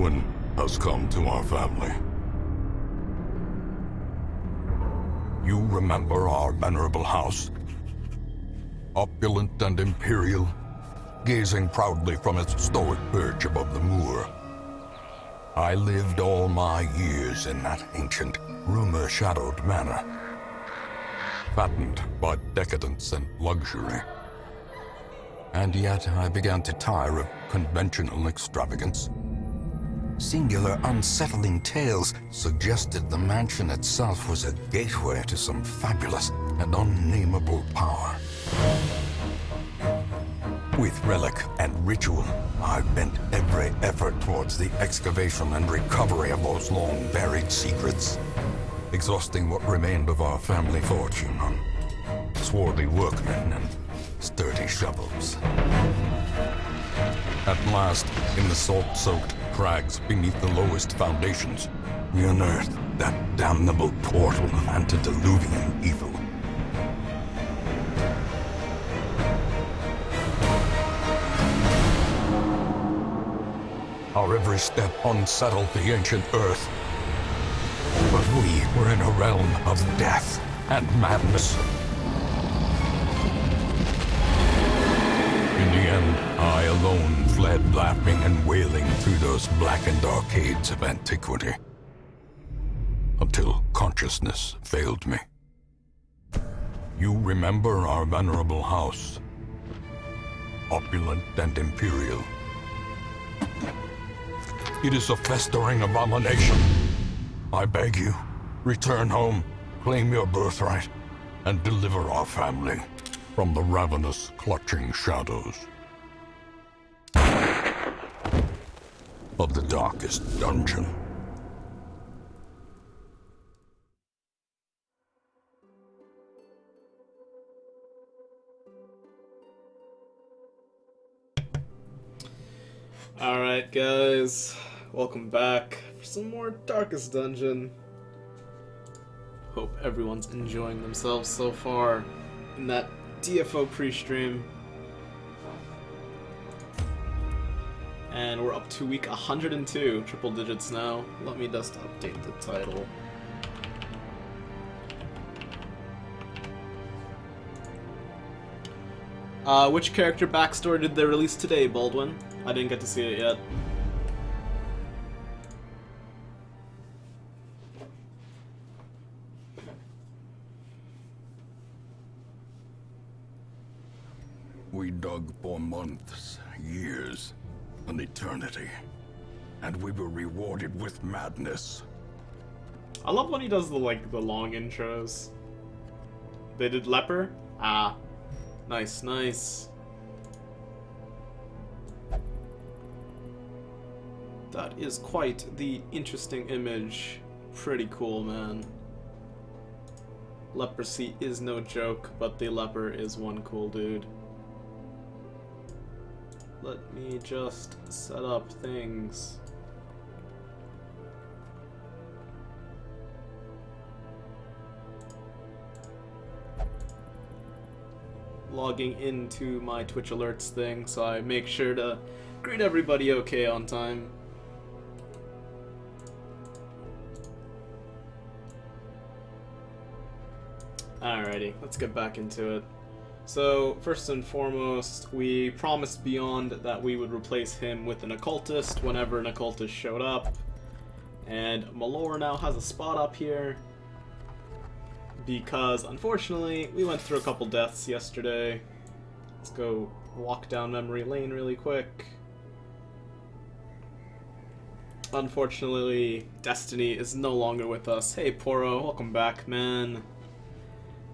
Ruin has come to our family. You remember our venerable house? Opulent and imperial, gazing proudly from its stoic perch above the moor. I lived all my years in that ancient, rumor-shadowed manor, fattened by decadence and luxury. And yet I began to tire of conventional extravagance. Singular, unsettling tales suggested the mansion itself was a gateway to some fabulous and unnameable power. With relic and ritual, I've bent every effort towards the excavation and recovery of those long-buried secrets, exhausting what remained of our family fortune on swarthy workmen and sturdy shovels. At last, in the salt-soaked crags beneath the lowest foundations, we unearthed that damnable portal antediluvian evil. Our every step unsettled the ancient earth. But we were in a realm of death and madness. In the end, I alone fled laughing and wailing through those blackened arcades of antiquity, until consciousness failed me. You remember our venerable house, opulent and imperial. It is a festering abomination. I beg you, return home, claim your birthright, and deliver our family from the ravenous, clutching shadows of the darkest dungeon. Alright guys, welcome back for some more Darkest Dungeon. Hope everyone's enjoying themselves so far in that DFO pre-stream. And we're up to week 102, triple digits now. Let me just update the title. Which character backstory did they release today, Baldwin? I didn't get to see it yet. We dug for months, years, an eternity, and we were rewarded with madness. I love when he does the long intros. They did Leper? Ah. Nice, nice. That is quite the interesting image. Pretty cool, man. Leprosy is no joke, but the leper is one cool dude. Let me just set up things. Logging into my Twitch alerts thing, so I make sure to greet everybody okay on time. Alrighty, let's get back into it. So, first and foremost, we promised Beyond that we would replace him with an occultist whenever an occultist showed up. And Malor now has a spot up here, because unfortunately, we went through a couple deaths yesterday. Let's go walk down memory lane really quick. Unfortunately, Destiny is no longer with us. Hey Poro, welcome back, man.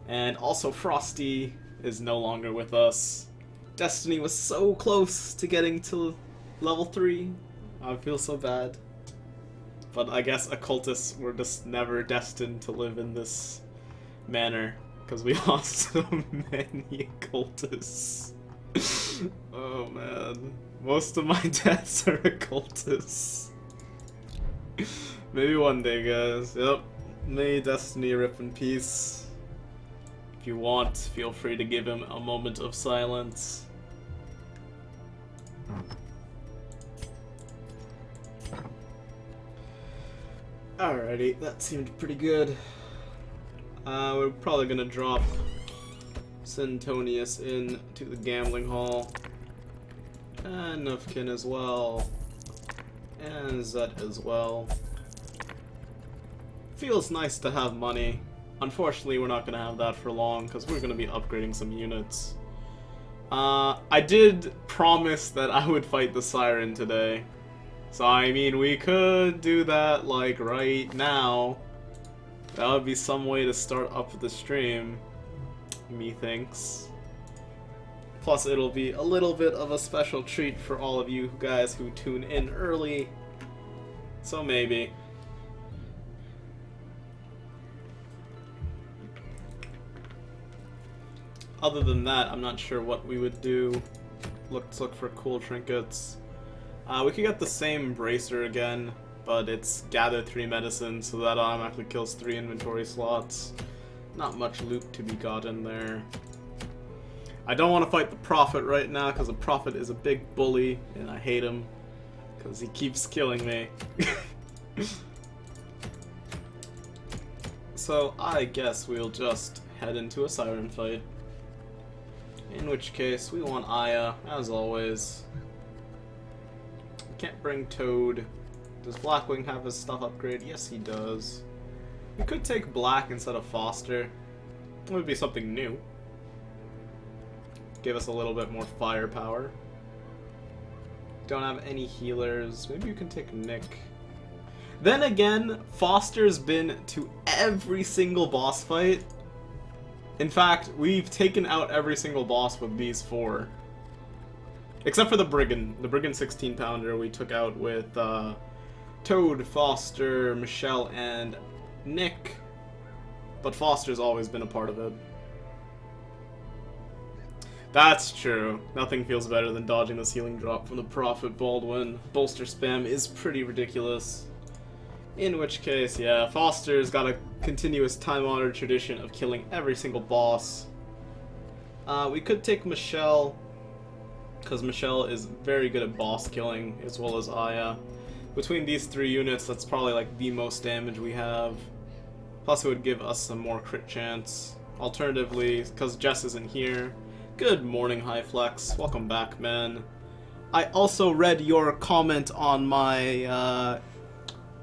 And also Frosty is no longer with us. Destiny was so close to getting to level 3. I feel so bad. But I guess occultists were just never destined to live in this manner, because we lost so many occultists. Oh man. Most of my deaths are occultists. Maybe one day, guys. Yep. May Destiny rip in peace. If you want, feel free to give him a moment of silence. Alrighty, that seemed pretty good. We're probably gonna drop Centonius into the gambling hall. And Nufkin as well. And Zet as well. Feels nice to have money. Unfortunately, we're not gonna have that for long because we're gonna be upgrading some units. I did promise that I would fight the Siren today. So, I mean, we could do that, like, right now. That would be some way to start up the stream, methinks. Plus, it'll be a little bit of a special treat for all of you guys who tune in early. So, maybe. Other than that, I'm not sure what we would do. Let's look for cool trinkets. We could get the same bracer again, but it's gather 3 medicine, so that automatically kills 3 inventory slots. Not much loot to be gotten there. I don't want to fight the Prophet right now, because the Prophet is a big bully, and I hate him, because he keeps killing me. So I guess we'll just head into a Siren fight. In which case, we want Aya, as always. Can't bring Toad. Does Blackwing have his stuff upgrade? Yes, he does. We could take Black instead of Foster. It would be something new. Give us a little bit more firepower. Don't have any healers. Maybe you can take Nick. Then again, Foster's been to every single boss fight. In fact, we've taken out every single boss with these 4. Except for the Brigand. The Brigand 16-pounder we took out with Toad, Foster, Michelle, and Nick. But Foster's always been a part of it. That's true. Nothing feels better than dodging this healing drop from the Prophet Baldwin. Bolster spam is pretty ridiculous. In which case, yeah, Foster's got a continuous time-honored tradition of killing every single boss. We could take Michelle, because Michelle is very good at boss killing, as well as Aya. Between these 3 units, that's probably like the most damage we have. Plus it would give us some more crit chance. Alternatively, because Jess isn't here. Good morning, Highflex. Welcome back, man. I also read your comment on my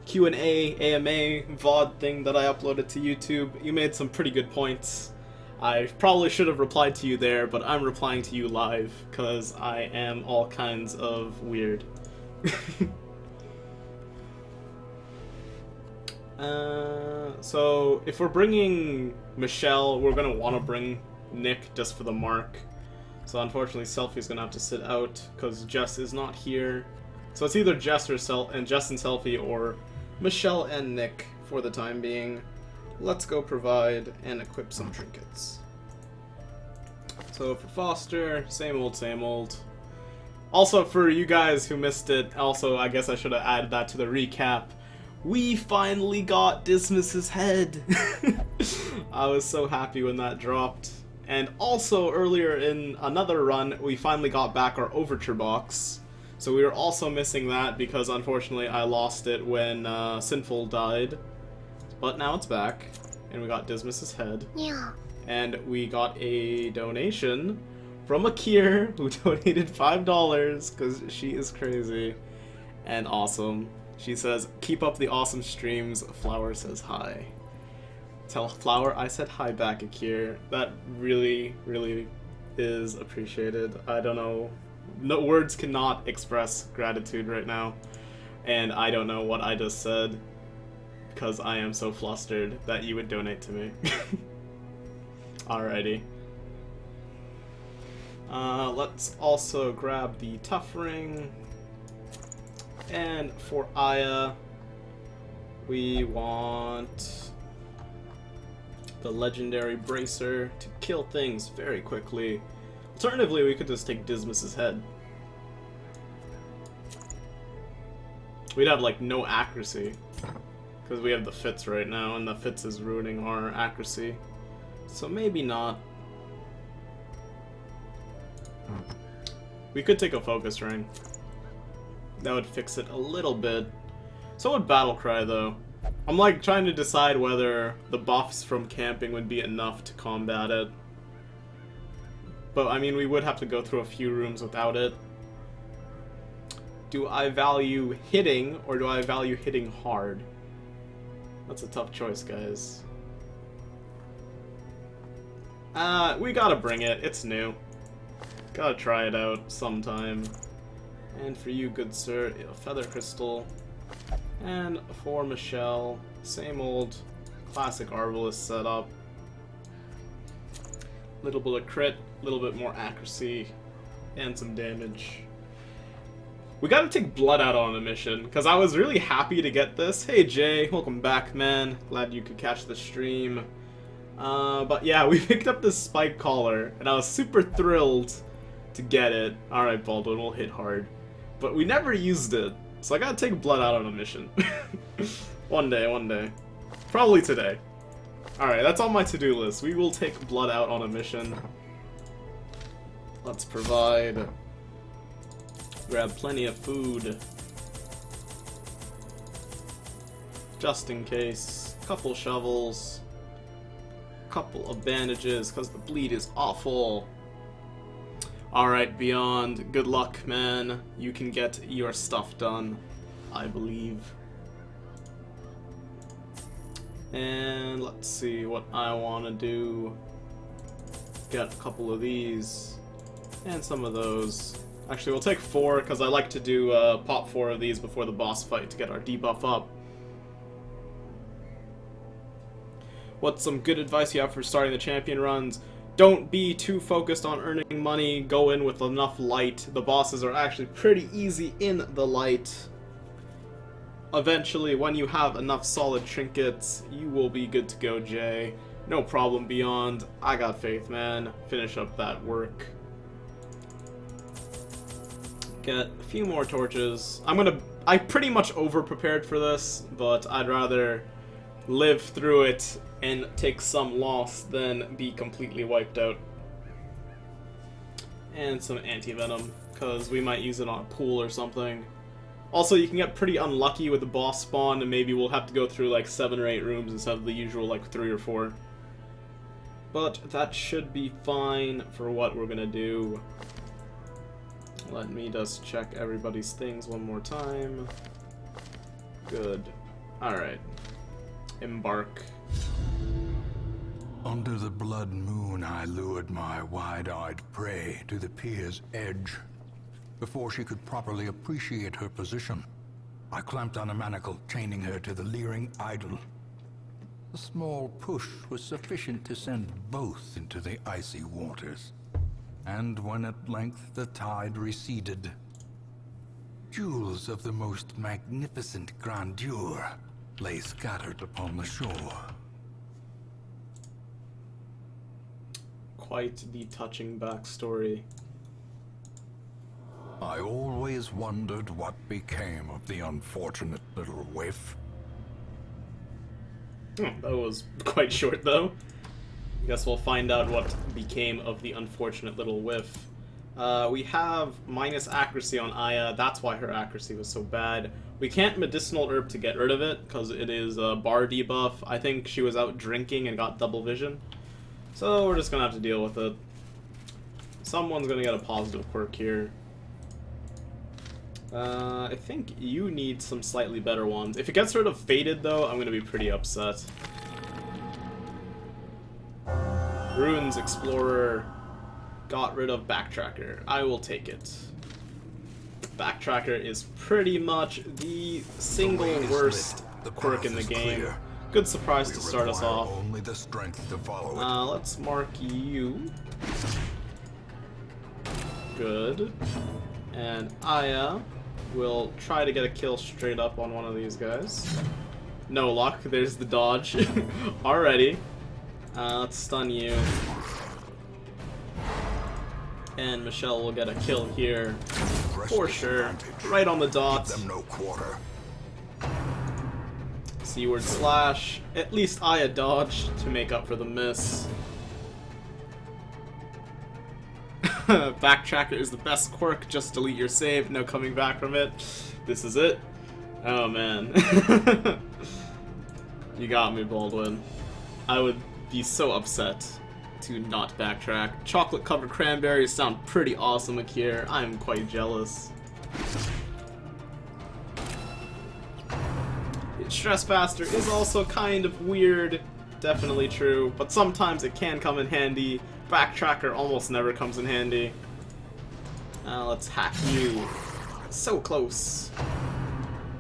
Q&A, AMA, VOD thing that I uploaded to YouTube. You made some pretty good points. I probably should have replied to you there, but I'm replying to you live, because I am all kinds of weird. So, if we're bringing Michelle, we're going to want to bring Nick just for the mark. So unfortunately, Selfie's going to have to sit out, because Jess is not here. So it's either Jess and Selfie, or Michelle and Nick for the time being. Let's go provide and equip some trinkets. So for Foster, same old, same old. Also, for you guys who missed it, also, I guess I should have added that to the recap. We finally got Dismas's head! I was so happy when that dropped. And also, earlier in another run, we finally got back our Overture box. So we were also missing that because, unfortunately, I lost it when Sinful died. But now it's back, and we got Dismas's head. Yeah. And we got a donation from Akir, who donated $5, because she is crazy and awesome. She says, keep up the awesome streams, Flower says hi. Tell Flower I said hi back, Akir. That really, really is appreciated. I don't know. No words cannot express gratitude right now. And I don't know what I just said, because I am so flustered that you would donate to me. Alrighty. Let's also grab the Tough Ring. And for Aya, we want the Legendary Bracer to kill things very quickly. Alternatively, we could just take Dismas's head. We'd have, like, no accuracy. Because we have the Fitz right now, and the Fitz is ruining our accuracy. So maybe not. We could take a Focus Ring. That would fix it a little bit. So would Battlecry, though. I'm like trying to decide whether the buffs from camping would be enough to combat it. But I mean, we would have to go through a few rooms without it. Do I value hitting, or do I value hitting hard? That's a tough choice, guys. We gotta bring it. It's new. Gotta try it out sometime. And for you, good sir, a feather crystal. And for Michelle, same old classic Arbalest setup. Little bit of crit, little bit more accuracy, and some damage. We gotta take blood out on a mission, because I was really happy to get this. Hey Jay, welcome back, man. Glad you could catch the stream. But yeah, we picked up this spike collar, and I was super thrilled to get it. Alright, Baldwin, we'll hit hard. But we never used it, so I gotta take blood out on a mission. One day. Probably today. Alright, that's on my to-do list. We will take blood out on a mission. Let's provide. Grab plenty of food. Just in case. Couple shovels. Couple of bandages, because the bleed is awful. Alright, Beyond. Good luck, man. You can get your stuff done, I believe. And let's see what I want to do. Get a couple of these. And some of those. Actually, we'll take 4, because I like to do pop 4 of these before the boss fight to get our debuff up. What's some good advice you have for starting the champion runs? Don't be too focused on earning money. Go in with enough light. The bosses are actually pretty easy in the light. Eventually, when you have enough solid trinkets, you will be good to go, Jay. No problem, Beyond. I got faith, man. Finish up that work. Get a few more torches. I pretty much over-prepared for this, but I'd rather live through it and take some loss than be completely wiped out. And some anti-venom, because we might use it on a pool or something. Also, you can get pretty unlucky with the boss spawn, and maybe we'll have to go through like 7 or 8 rooms instead of the usual like 3 or 4. But that should be fine for what we're gonna do. Let me just check everybody's things one more time. Good. Alright. Embark. Under the blood moon, I lured my wide-eyed prey to the pier's edge. Before she could properly appreciate her position, I clamped on a manacle, chaining her to the leering idol. A small push was sufficient to send both into the icy waters. And when at length the tide receded, jewels of the most magnificent grandeur lay scattered upon the shore. Quite the touching backstory. I always wondered what became of the unfortunate little waif. That was quite short, though. I guess we'll find out what became of the unfortunate little whiff. We have minus accuracy on Aya. That's why her accuracy was so bad. We can't medicinal herb to get rid of it, because it is a bar debuff. I think she was out drinking and got double vision. So we're just going to have to deal with it. Someone's going to get a positive quirk here. I think you need some slightly better ones. If it gets rid of Faded, though, I'm going to be pretty upset. Ruins Explorer got rid of Backtracker. I will take it. Backtracker is pretty much the single worst quirk in the game. Clear. Good surprise to start us off. Only the strength to follow it. Let's mark you. Good. And Aya will try to get a kill straight up on one of these guys. No luck. There's the dodge. Already. Let's stun you. And Michelle will get a kill here. For sure. Right on the dot. Give them no quarter. Seaward slash. At least Aya dodged to make up for the miss. Backtracker is the best quirk. Just delete your save. No coming back from it. This is it. Oh man. You got me, Baldwin. I would be so upset to not backtrack. Chocolate-covered cranberries sound pretty awesome, Akir. I am quite jealous. Stress faster is also kind of weird. Definitely true, but sometimes it can come in handy. Backtracker almost never comes in handy. Let's hack you. So close.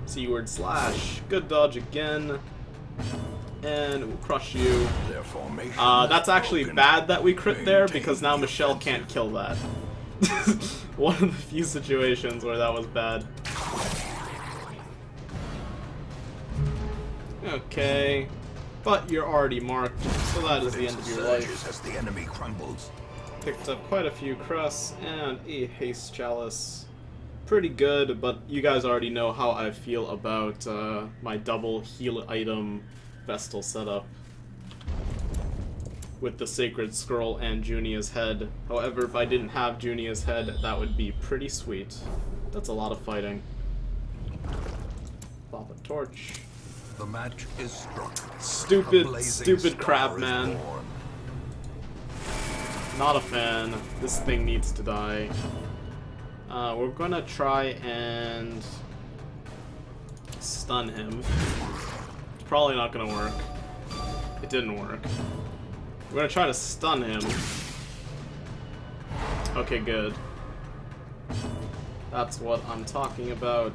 C-word slash. Good dodge again. And we'll crush you. That's actually bad that we crit there, because now Michelle can't kill that. One of the few situations where that was bad. Okay. But you're already marked, so that is the end of your life. As the enemy crumbles. Picked up quite a few crusts and a haste chalice. Pretty good, but you guys already know how I feel about my double heal item Vestal setup with the Sacred Scroll and Junia's head. However, if I didn't have Junia's head, that would be pretty sweet. That's a lot of fighting. Pop a torch. The match is struck. Stupid crab man. Not a fan. This thing needs to die. We're gonna try and stun him. It's probably not gonna work. It didn't work. We're gonna try to stun him. Okay, good. That's what I'm talking about.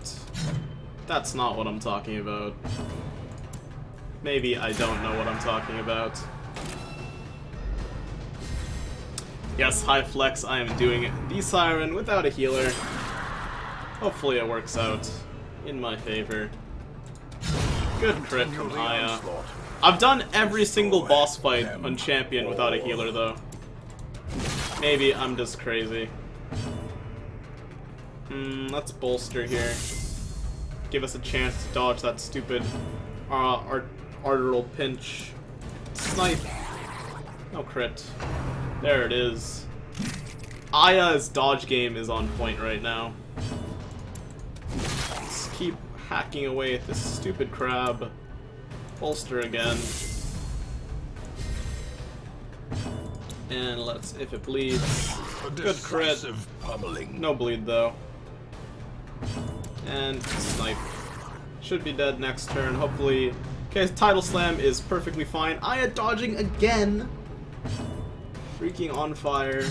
That's not what I'm talking about. Maybe I don't know what I'm talking about. Yes, high flex, I am doing the Siren without a healer. Hopefully it works out in my favor. Good crit from Aya. I've done every single boss fight on Champion without a healer, though. Maybe I'm just crazy. Let's bolster here. Give us a chance to dodge that stupid arterial pinch. Snipe. No crit. There it is. Aya's dodge game is on point right now. Let's keep hacking away at this stupid crab. Bolster again. And let's, if it bleeds. Good crit. No bleed though. And snipe. Should be dead next turn, hopefully. Okay, Tidal Slam is perfectly fine. Aya dodging again. Freaking on fire.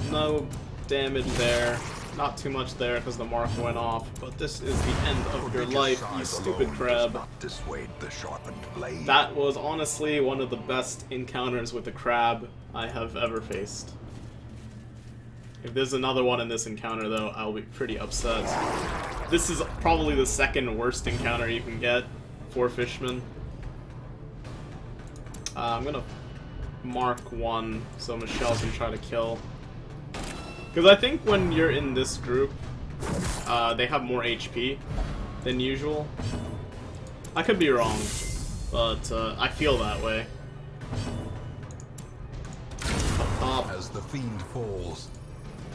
No damage there. Not too much there because the mark went off. But this is the end of your life, you stupid crab. That was honestly one of the best encounters with a crab I have ever faced. If there's another one in this encounter, though, I'll be pretty upset. This is probably the second worst encounter you can get for Fishman. I'm gonna mark one so Michelle can try to kill. Because I think when you're in this group, they have more HP than usual. I could be wrong, but I feel that way. Up. As the fiend falls,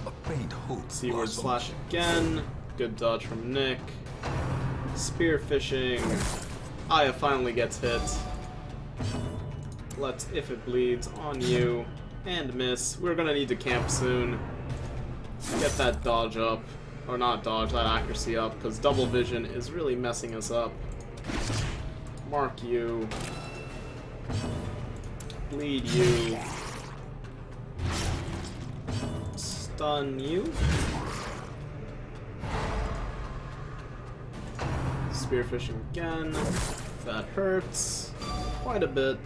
a faint hope. C-word slash again. Good dodge from Nick. Spear fishing. Aya finally gets hit. Let's, if it bleeds, on you. And miss. We're gonna need to camp soon. Get that dodge up. Or not dodge, that accuracy up, because double vision is really messing us up. Mark you. Bleed you. Stun you. Spearfishing again. That hurts quite a bit.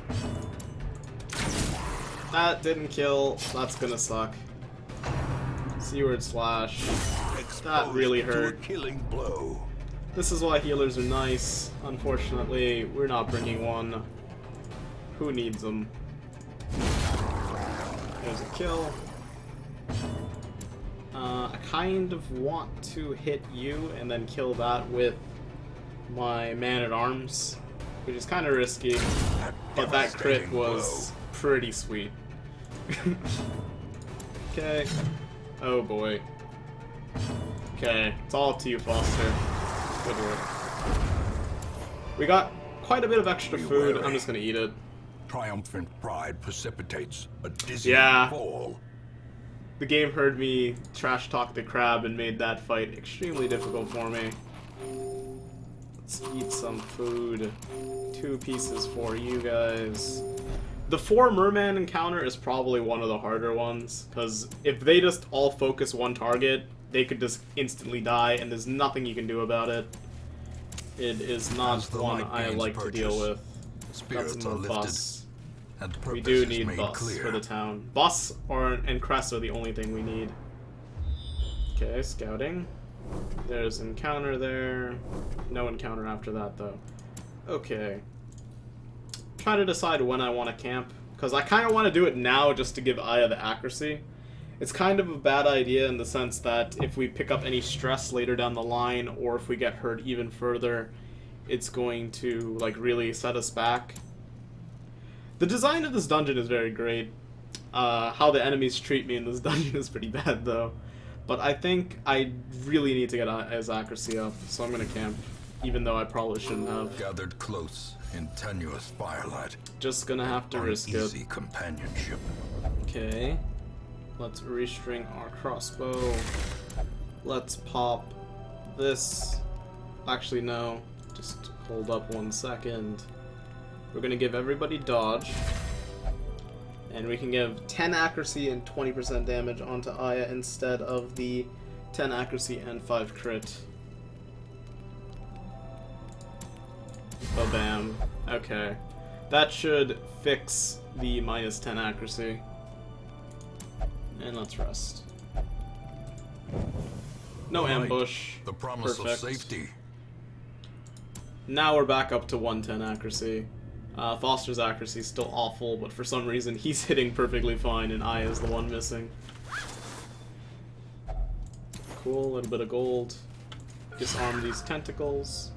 That didn't kill. That's gonna suck. C-word slash. That really hurt. Killing blow. This is why healers are nice. Unfortunately, we're not bringing one. Who needs them? There's a kill. I kind of want to hit you and then kill that with my man-at-arms, which is kind of risky, but that crit was pretty sweet. Okay. Oh boy. Okay, it's all up to you, Foster. Good work. We got quite a bit of extra Be food. wary. I'm just gonna eat it. Triumphant pride precipitates a dizzying Yeah. fall. The game heard me trash talk the crab and made that fight extremely difficult for me. Let's eat some food. 2 pieces for you guys. The 4 merman encounter is probably one of the harder ones, because if they just all focus one target, they could just instantly die, and there's nothing you can do about it. It is not As the one light I gains like to deal purchase, with. Spirits That's are more lifted, bus. and We purpose do is need made bus clear. for the town. Bus and crest are the only thing we need. Okay, scouting. There's encounter there. No encounter after that, though. Okay. Try to decide when I want to camp, because I kind of want to do it now just to give Aya the accuracy. It's kind of a bad idea in the sense that if we pick up any stress later down the line, or if we get hurt even further, it's going to like really set us back. The design of this dungeon is very great. How the enemies treat me in this dungeon is pretty bad, though. But I think I really need to get his accuracy up, so I'm gonna camp, even though I probably shouldn't have. Gathered close in tenuous firelight. Just gonna have to risk it. Uneasy companionship. Okay. Let's restring our crossbow. Let's pop this. Actually, no. Just hold up 1 second. We're gonna give everybody dodge. And we can give 10 accuracy and 20% damage onto Aya instead of the 10 accuracy and 5 crit. Oh, bam. Okay. That should fix the minus 10 accuracy. And let's rest. No Right. ambush. The promise Perfect. of safety. Now we're back up to 110 accuracy. Foster's accuracy is still awful, but for some reason he's hitting perfectly fine and Aya's the one missing. Cool, a little bit of gold. Disarm these tentacles.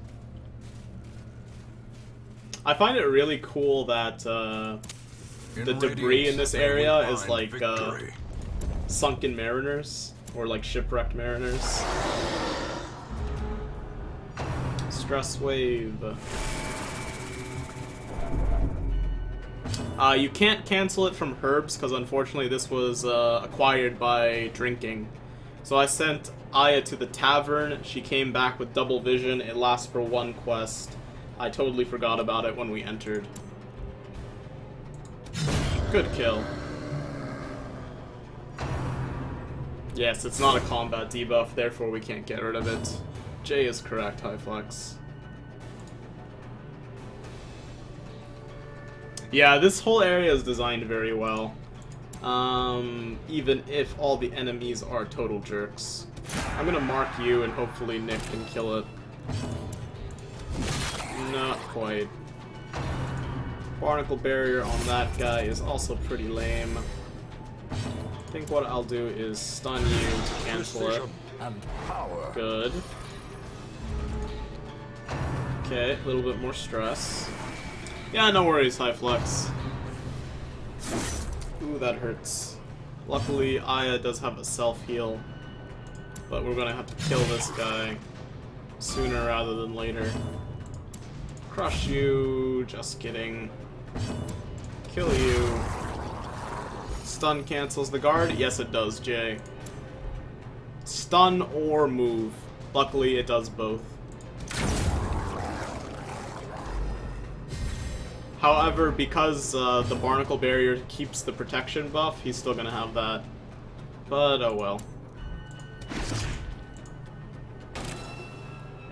I find it really cool that the debris in this area is like sunken mariners, or like shipwrecked mariners. Stress wave. You can't cancel it from herbs because unfortunately this was acquired by drinking. So I sent Aya to the tavern. She came back with double vision. It lasts for 1 quest. I totally forgot about it when we entered. Good kill. Yes, it's not a combat debuff, therefore we can't get rid of it. J is correct, high flex. Yeah, this whole area is designed very well. Even if all the enemies are total jerks. I'm gonna mark you and hopefully Nick can kill it. Not quite. Barnacle barrier on that guy is also pretty lame. I think what I'll do is stun you to cancel it. And power. Good. Okay, a little bit more stress. Yeah, no worries, high flex. Ooh, that hurts. Luckily, Aya does have a self-heal. But we're gonna have to kill this guy sooner rather than later. Crush you. Just kidding. Kill you. Stun cancels the guard? Yes, it does, Jay. Stun or move. Luckily, it does both. However, because the Barnacle Barrier keeps the protection buff, he's still gonna have that. But, oh well.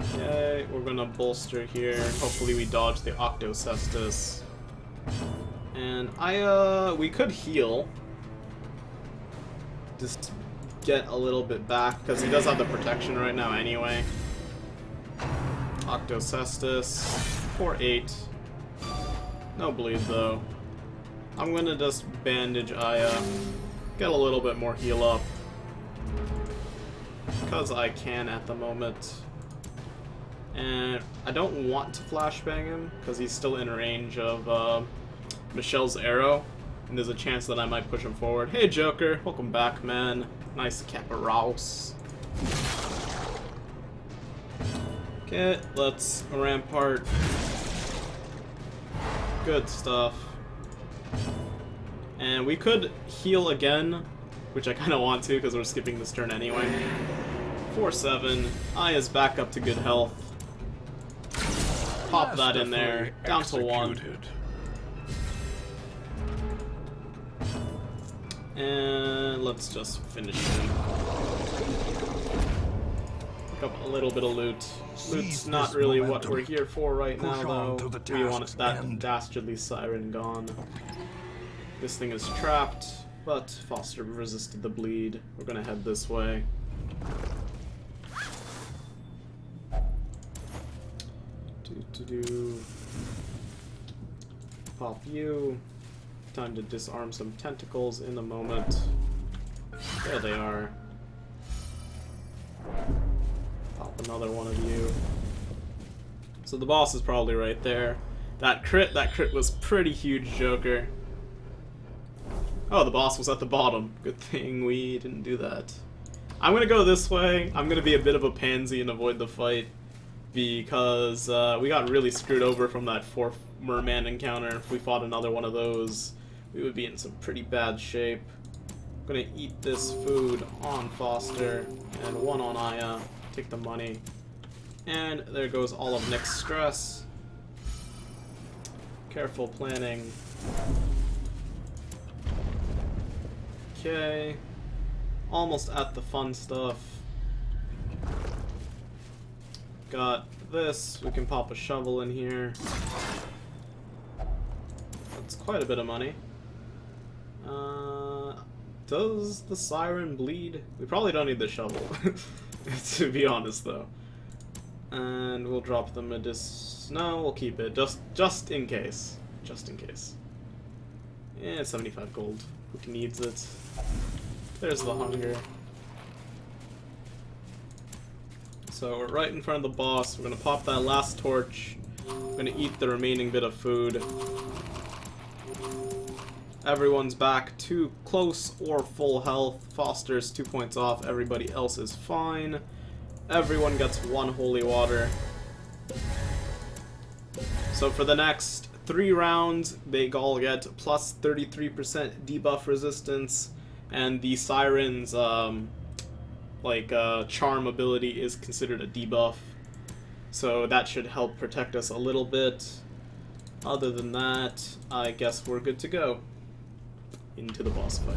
Okay, we're gonna bolster here. Hopefully we dodge the Octocestus. And we could heal. Just get a little bit back, because he does have the protection right now anyway. Octocestus, 4-8. No bleed though. I'm gonna just bandage Aya. Get a little bit more heal up. Because I can at the moment. And I don't want to flashbang him, because he's still in range of Michelle's arrow. And there's a chance that I might push him forward. Hey Joker, welcome back, man. Nice Caparouse. Okay, let's rampart. Good stuff. And we could heal again, which I kind of want to because we're skipping this turn anyway. 4-7. Aya's back up to good health. Pop that in there. Down to 1. And let's just finish him. Pick up a little bit of loot. Loot's not really what we're here for right now, though. We want that dastardly siren gone. This thing is trapped, but Foster resisted the bleed. We're gonna head this way. Pop you. Time to disarm some tentacles in a moment. There they are. Pop another one of you. So the boss is probably right there. That crit was pretty huge, Joker. Oh, the boss was at the bottom. Good thing we didn't do that. I'm gonna go this way. I'm gonna be a bit of a pansy and avoid the fight, because we got really screwed over from that 4th merman encounter. If we fought another one of those, we would be in some pretty bad shape. I'm gonna eat this food on Foster, and 1 on Aya. Take the money. And there goes all of Nick's stress. Careful planning. Okay. Almost at the fun stuff. Got this. We can pop a shovel in here. That's quite a bit of money. Does the siren bleed? We probably don't need the shovel, to be honest, though. And we'll drop the no, we'll keep it, just in case. Just in case. Yeah, 75 gold. Who needs it? There's the hunger. So we're right in front of the boss. We're gonna pop that last torch. We're gonna eat the remaining bit of food. Everyone's back to close or full health. Foster's 2 points off. Everybody else is fine. Everyone gets 1 holy water. So for the next 3 rounds, they all get plus 33% debuff resistance, and the siren's charm ability is considered a debuff. So that should help protect us a little bit. Other than that, I guess we're good to go into the boss fight.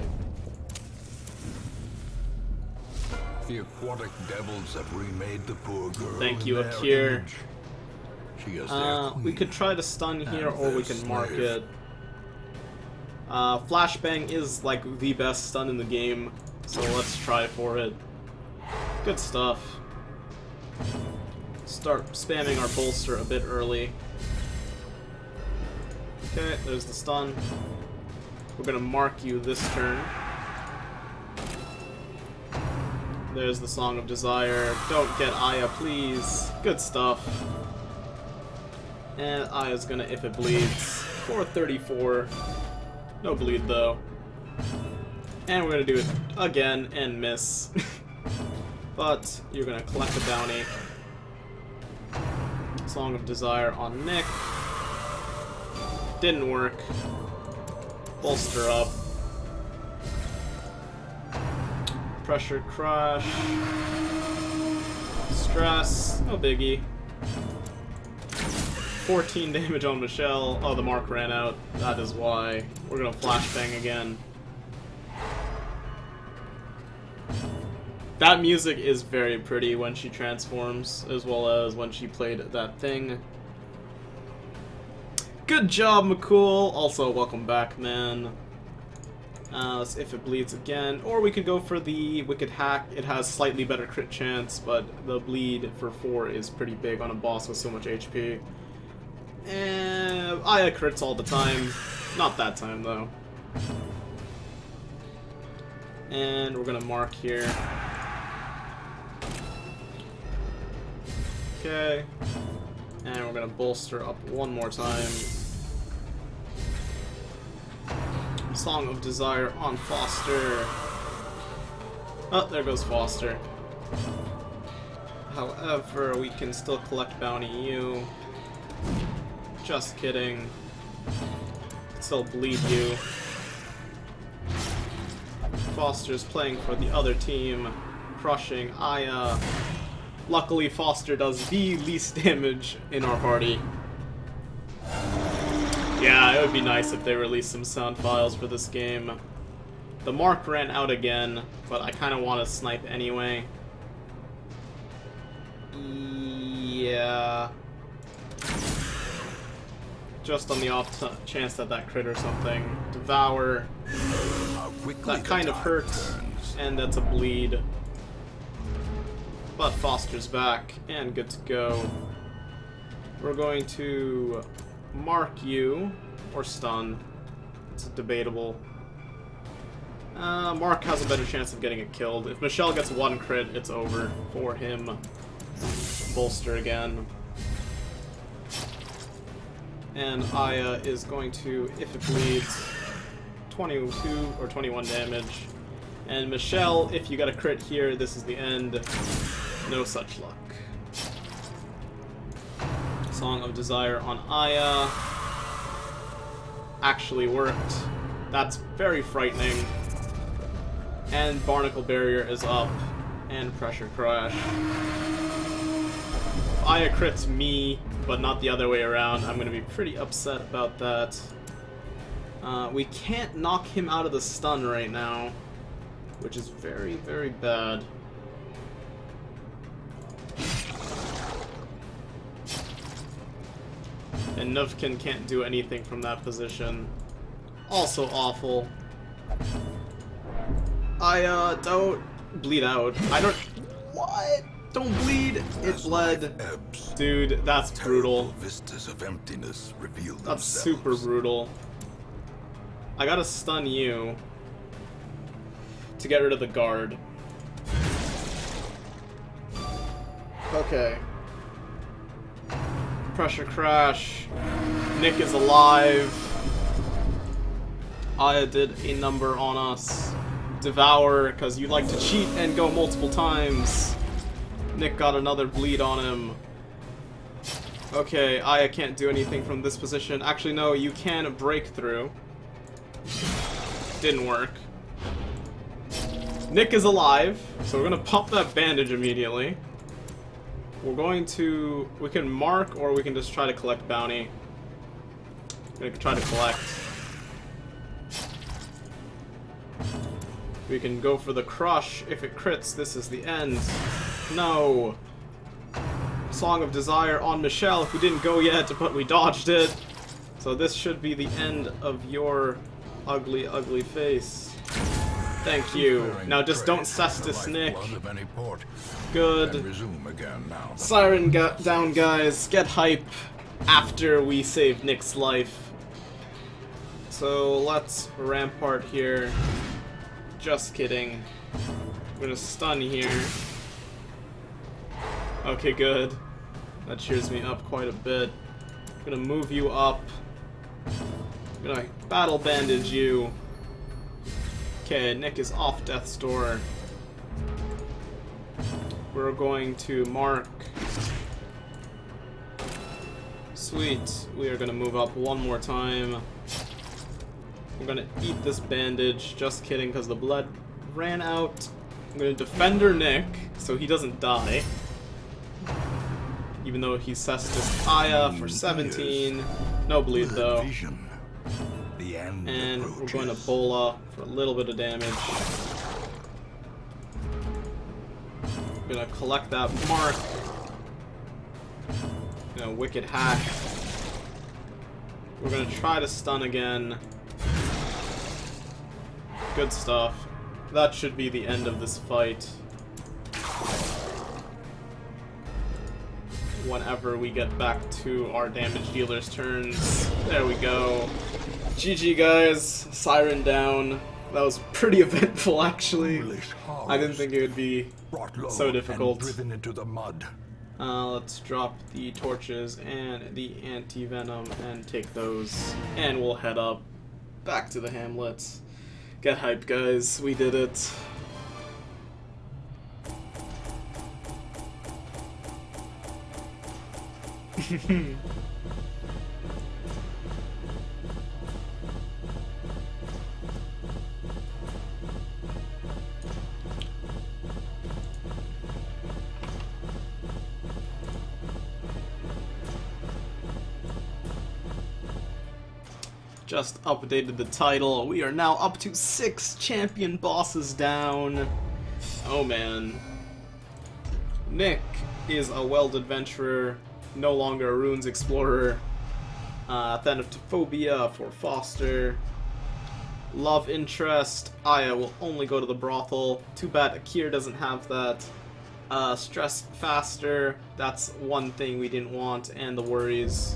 The aquatic devils have remade the poor girl. Thank you, in their Akir. image. She is their We queen could try to stun here, and or we their can mark slave. it. Flashbang is like the best stun in the game, so let's try for it. Good stuff. Start spamming our bolster a bit early. Okay, there's the stun. We're gonna mark you this turn. There's the Song of Desire. Don't get Aya, please. Good stuff. And Aya's gonna, if it bleeds, 434. No bleed though. And we're gonna do it again and miss. But you're gonna collect a bounty. Song of Desire on Nick. Didn't work. Bolster up. Pressure crush. Stress. No biggie. 14 damage on Michelle. Oh, the mark ran out. That is why. We're gonna flashbang again. That music is very pretty when she transforms, as well as when she played that thing. Good job, McCool! Also, welcome back, man. Let's if it bleeds again. Or we could go for the Wicked Hack. It has slightly better crit chance, but the bleed for 4 is pretty big on a boss with so much HP. And Aya crits all the time. Not that time, though. And we're gonna mark here. Okay. And we're gonna bolster up one more time. Song of Desire on Foster. Oh, there goes Foster. However, we can still collect Bounty U. Just kidding. Still bleed you. Foster's playing for the other team, crushing Aya. Luckily, Foster does the least damage in our party. Yeah, it would be nice if they released some sound files for this game. The mark ran out again, but I kind of want to snipe anyway. Yeah. Just on the off chance that that crit or something. Devour. That kind of hurts, and that's a bleed. But Foster's back, and good to go. We're going to mark you, or stun. It's debatable. Mark has a better chance of getting it killed. If Michelle gets one crit, it's over for him. Bolster again. And Aya is going to, if it bleeds, 22 or 21 damage. And Michelle, if you got a crit here, this is the end. No such luck. Song of Desire on Aya actually worked. That's very frightening. And Barnacle Barrier is up. And Pressure Crash. If Aya crits me, but not the other way around, I'm gonna be pretty upset about that. We can't knock him out of the stun right now, which is very, very bad. And Nuvkin can't do anything from that position. Also awful. Don't bleed out. What? Don't bleed! It bled. Dude, that's brutal. Vistas of emptiness reveal That's themselves. super brutal. I gotta stun you to get rid of the guard. Okay. Pressure Crash. Nick is alive. Aya did a number on us. Devour, because you like to cheat and go multiple times. Nick got another bleed on him. Okay, Aya can't do anything from this position. Actually, no, you can break through. Didn't work. Nick is alive, so we're gonna pop that bandage immediately. We're going to... we can mark, or we can just try to collect bounty. We're gonna try to collect. We can go for the crush. If it crits, this is the end. No! Song of Desire on Michelle, who didn't go yet, but we dodged it. So this should be the end of your ugly, ugly face. Thank you. Now just don't Cestus Nick. Good. Siren down, guys. Get hype after we save Nick's life. So let's Rampart here. Just kidding. I'm gonna stun here. Okay, good. That cheers me up quite a bit. I'm gonna move you up. I'm gonna battle bandage you. Okay, Nick is off death's door. We're going to mark. Sweet. We are gonna move up one more time. We're gonna eat this bandage. Just kidding, because the blood ran out. I'm gonna Defender Nick, so he doesn't die. Even though he Cestus Aya for 17. No bleed though. And we're going to Bola for a little bit of damage. We're gonna collect that mark. Gonna Wicked Hack. We're gonna try to stun again. Good stuff. That should be the end of this fight. Whenever we get back to our damage dealer's turns. There we go. GG guys, Siren down. That was pretty eventful actually. I didn't think it would be so difficult. Let's drop the torches and the anti-venom and take those. And we'll head up back to the hamlets. Get hyped guys, we did it. just updated the title. We are now up to 6 champion bosses down. Oh man. Nick is a Weld adventurer, no longer a runes explorer. Thanatophobia for Foster. Love interest, Aya will only go to the brothel. Too bad Akir doesn't have that. Stress faster, that's one thing we didn't want, and the worries.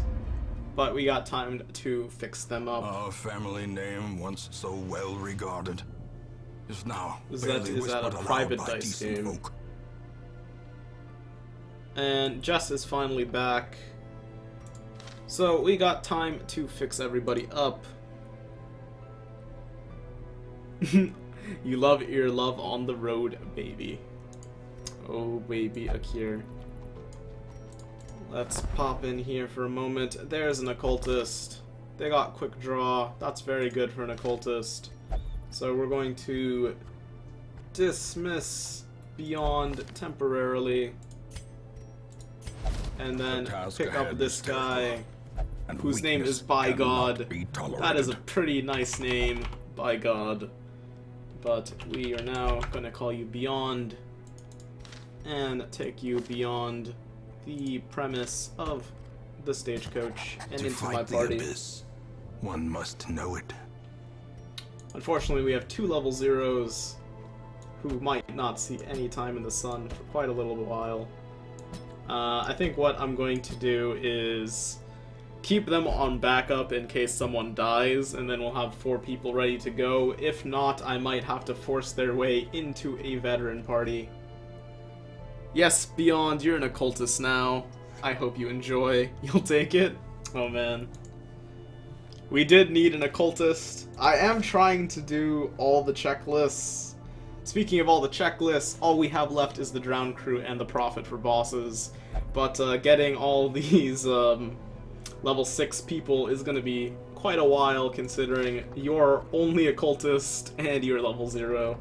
But we got time to fix them up. Our family name, once so well regarded, is now Is that a private dice game? folk. And Jess is finally back. So we got time to fix everybody up. You love ear love on the road, baby. Oh, baby, Akir. Let's pop in here for a moment. There's an occultist. They got quick draw. That's very good for an occultist. So we're going to dismiss Beyond temporarily. And then pick up this guy whose name is By God. That is a pretty nice name, By God. But we are now going to call you Beyond and take you beyond the premise of the stagecoach and into my party. One must know it. Unfortunately, we have 2 level 0s who might not see any time in the sun for quite a little while. I think what I'm going to do is keep them on backup in case someone dies, and then we'll have 4 people ready to go. If not, I might have to force their way into a veteran party. Yes, Beyond, you're an occultist now. I hope you enjoy. You'll take it? Oh man. We did need an occultist. I am trying to do all the checklists. Speaking of all the checklists, all we have left is the Drowned Crew and the Prophet for bosses. But getting all these level 6 people is going to be quite a while, considering you're only occultist and you're level 0.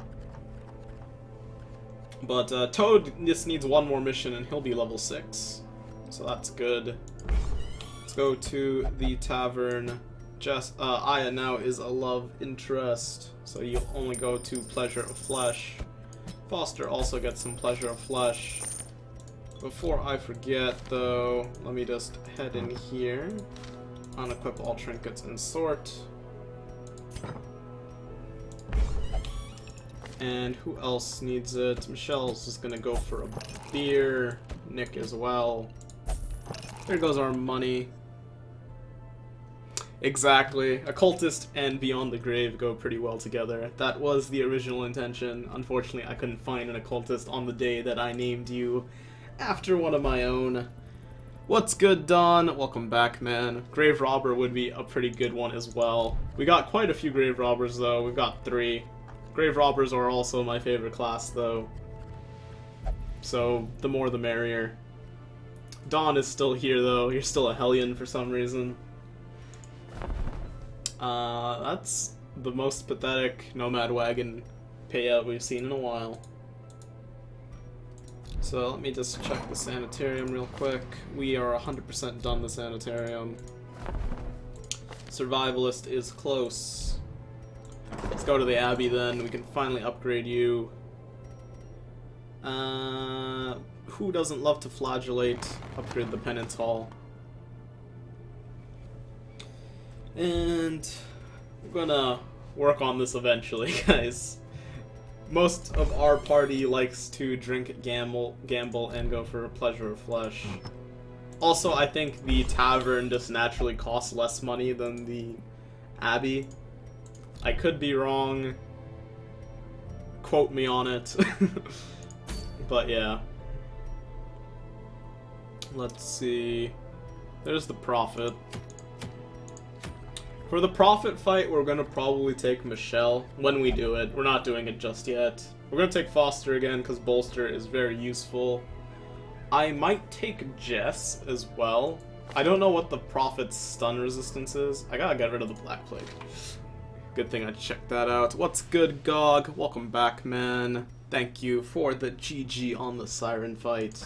But Toad just needs one more mission and he'll be level 6. So that's good. Let's go to the tavern. Aya now is a love interest, so you only go to Pleasure of Flesh. Foster also gets some Pleasure of Flesh. Before I forget, though, let me just head in here, unequip all trinkets and sort. And who else needs it? Michelle's just gonna go for a beer. Nick as well. There goes our money. Exactly. Occultist and Beyond the Grave go pretty well together. That was the original intention. Unfortunately, I couldn't find an occultist on the day that I named you after one of my own. What's good, Don? Welcome back, man. Grave Robber would be a pretty good one as well. We got quite a few Grave Robbers, though. We've got 3. Grave Robbers are also my favorite class, though. So, the more the merrier. Don is still here, though. You're still a Hellion for some reason. That's the most pathetic Nomad Wagon payout we've seen in a while. So let me just check the sanitarium real quick. We are 100% done the sanitarium. Survivalist is close. Let's go to the Abbey then. We can finally upgrade you. Who doesn't love to flagellate? Upgrade the Penance Hall. And we're gonna work on this eventually, guys. Most of our party likes to drink, gamble, and go for Pleasure of Flesh. Also, I think the tavern just naturally costs less money than the Abbey. I could be wrong. Quote me on it. But yeah. Let's see. There's the Prophet. For the Prophet fight, we're gonna probably take Michelle when we do it. We're not doing it just yet. We're gonna take Foster again because Bolster is very useful. I might take Jess as well. I don't know what the Prophet's stun resistance is. I gotta get rid of the Black Plague. Good thing I checked that out. What's good, Gog? Welcome back, man. Thank you for the GG on the Siren fight.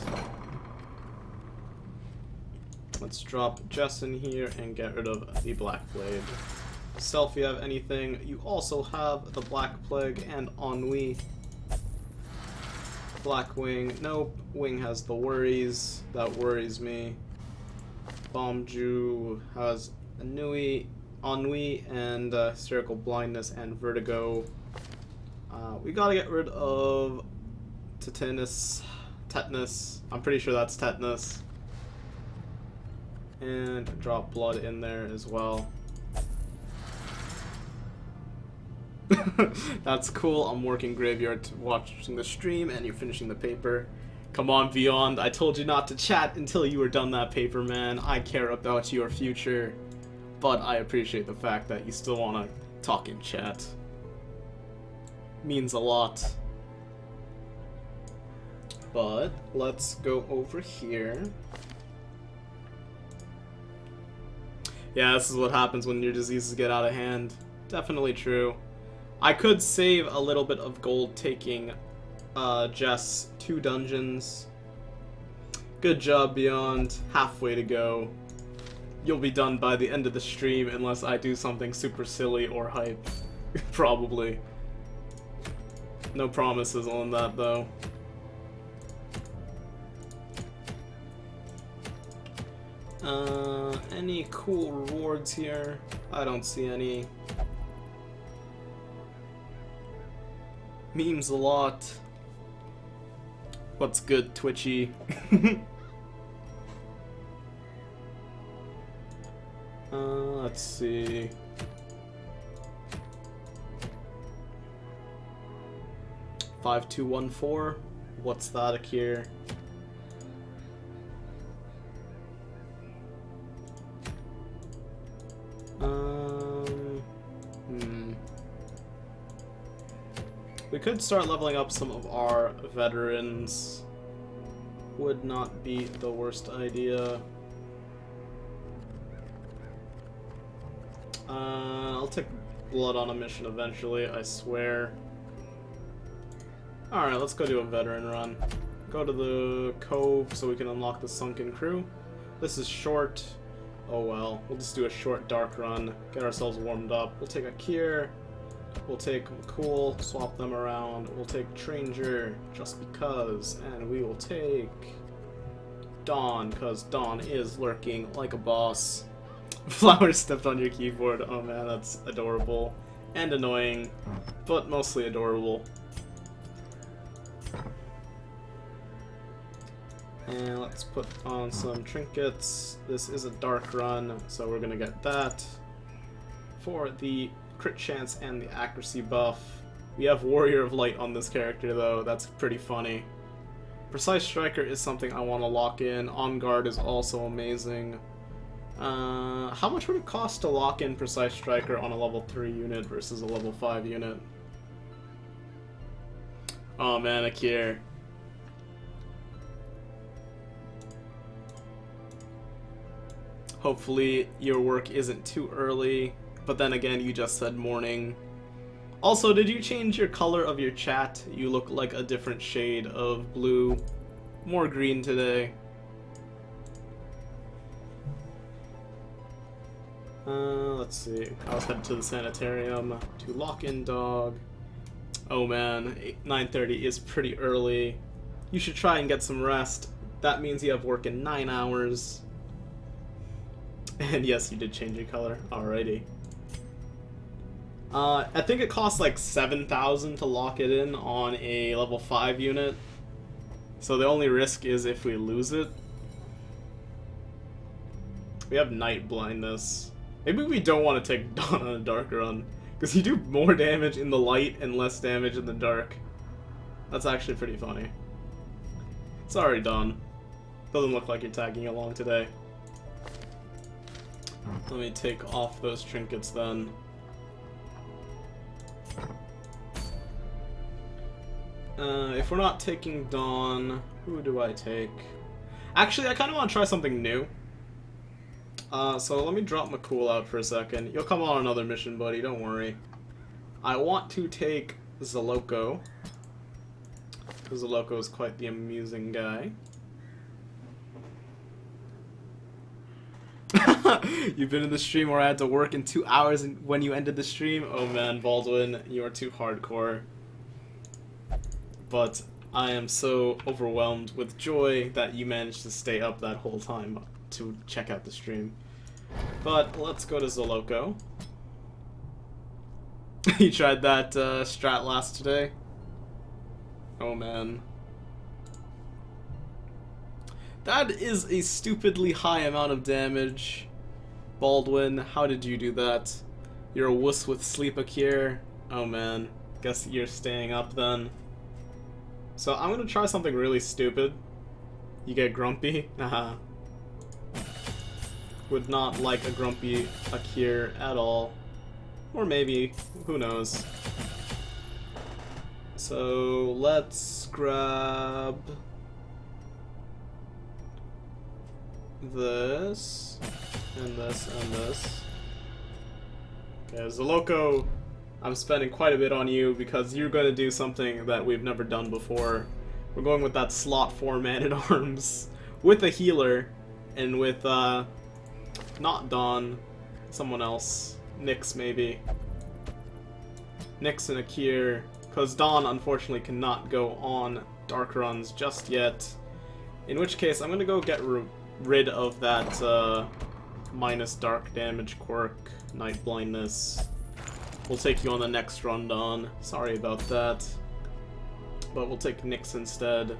Let's drop Jess in here and get rid of the Black Blade. Self, you have anything? You also have the Black Plague and Ennui. Black Wing, nope. Wing has the worries. That worries me. Bombju has Ennui, and hysterical blindness and vertigo. We gotta get rid of tetanus. I'm pretty sure that's tetanus. And drop blood in there as well. That's cool. I'm working graveyard watching the stream and you're finishing the paper. Come on, Beyond. I told you not to chat until you were done that paper, man. I care about your future. But I appreciate the fact that you still want to talk in chat. Means a lot. But let's go over here. Yeah, this is what happens when your diseases get out of hand. Definitely true. I could save a little bit of gold taking Jess 2 dungeons. Good job, Beyond. Halfway to go. You'll be done by the end of the stream unless I do something super silly or hype. Probably. No promises on that, though. Any cool rewards here? I don't see any. Memes a lot. What's good, Twitchy? Let's see. $5214. What's that here? We could start leveling up some of our veterans. Would not be the worst idea. I'll take blood on a mission eventually, I swear. Alright, let's go do a veteran run. Go to the cove so we can unlock the sunken crew. This is short. Oh well, we'll just do a short dark run, get ourselves warmed up. We'll take a Kier, we'll take McCool, swap them around, we'll take Tranger, just because, and we will take Dawn, because Dawn is lurking like a boss. Flower stepped on your keyboard, oh man, that's adorable. And annoying, but mostly adorable. And let's put on some trinkets. This is a dark run, so we're gonna get that. For the crit chance and the accuracy buff. We have Warrior of Light on this character though, that's pretty funny. Precise Striker is something I want to lock in. On Guard is also amazing. How much would it cost to lock in Precise Striker on a level 3 unit versus a level 5 unit? Oh man, Akir. Hopefully your work isn't too early, but then again, you just said morning. Also, did you change your color of your chat? You look like a different shade of blue. More green today. Let's see. I was headed to the sanitarium to lock in dog. Oh man, 9:30 is pretty early. You should try and get some rest. That means you have work in 9 hours. And yes, you did change your color. Alrighty. I think it costs like 7,000 to lock it in on a level 5 unit. So the only risk is if we lose it. We have night blindness. Maybe we don't want to take Dawn on a dark run, because you do more damage in the light and less damage in the dark. That's actually pretty funny. Sorry, Dawn. Doesn't look like you're tagging along today. Let me take off those trinkets then. If we're not taking Dawn, who do I take? Actually, I kind of want to try something new. So let me drop McCool out for a second. You'll come on another mission, buddy, don't worry. I want to take Zaloko, because Zaloko is quite the amusing guy. You've been in the stream where I had to work in 2 hours and when you ended the stream? Oh man, Baldwin, you are too hardcore. But I am so overwhelmed with joy that you managed to stay up that whole time to check out the stream. But let's go to Zoloco. You tried that strat last today? Oh man. That is a stupidly high amount of damage. Baldwin, how did you do that? You're a wuss with sleep here. Oh man. Guess you're staying up then. So I'm gonna try something really stupid. You get grumpy? Haha. Would not like a grumpy Akir at all. Or maybe, who knows. So let's grab this, and this, and this. Okay, Zoloco, I'm spending quite a bit on you because you're going to do something that we've never done before. We're going with that slot 4 Man-at-Arms with a healer, and with, not Dawn, someone else. Nyx, maybe. Nyx and Akir, because Dawn, unfortunately, cannot go on dark runs just yet. In which case, I'm going to go get rid of that minus dark damage quirk, night blindness. We'll take you on the next run, Dawn. Sorry about that. But we'll take Nyx instead.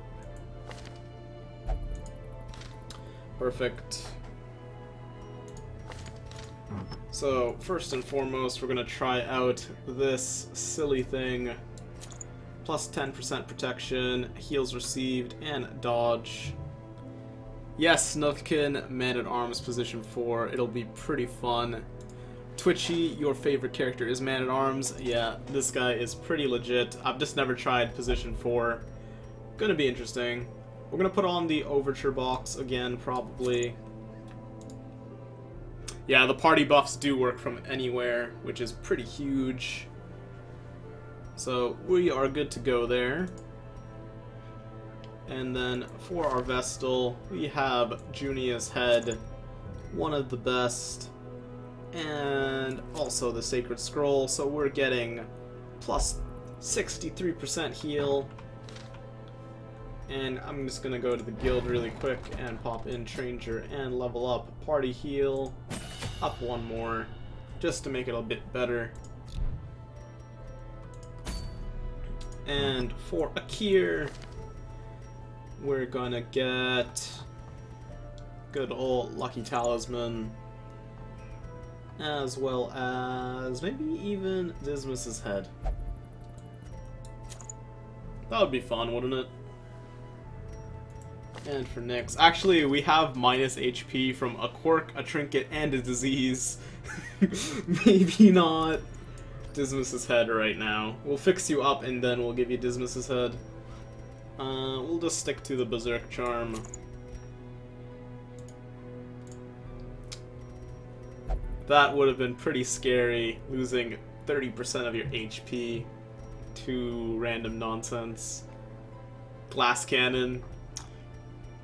Perfect. So, first and foremost, we're going to try out this silly thing. Plus 10% protection, heals received, and dodge. Yes, Nufkin, Man-at-Arms, position 4. It'll be pretty fun. Twitchy, your favorite character is Man-at-Arms. Yeah, this guy is pretty legit. I've just never tried position 4. Gonna be interesting. We're gonna put on the Overture box again, probably. Yeah, the party buffs do work from anywhere, which is pretty huge. So we are good to go there. And then for our Vestal, we have Junia's Head, one of the best, and also the Sacred Scroll, so we're getting plus 63% heal. And I'm just gonna go to the guild really quick and pop in Stranger and level up Party Heal up one more, just to make it a bit better. And for Akir, we're gonna get good old Lucky Talisman, as well as maybe even Dismas's Head. That would be fun, wouldn't it? And for Nyx, actually we have minus HP from a quirk, a trinket, and a disease. Maybe not Dismas's Head right now. We'll fix you up and then we'll give you Dismas's Head. We'll just stick to the Berserk Charm. That would have been pretty scary, losing 30% of your HP to random nonsense. Glass Cannon.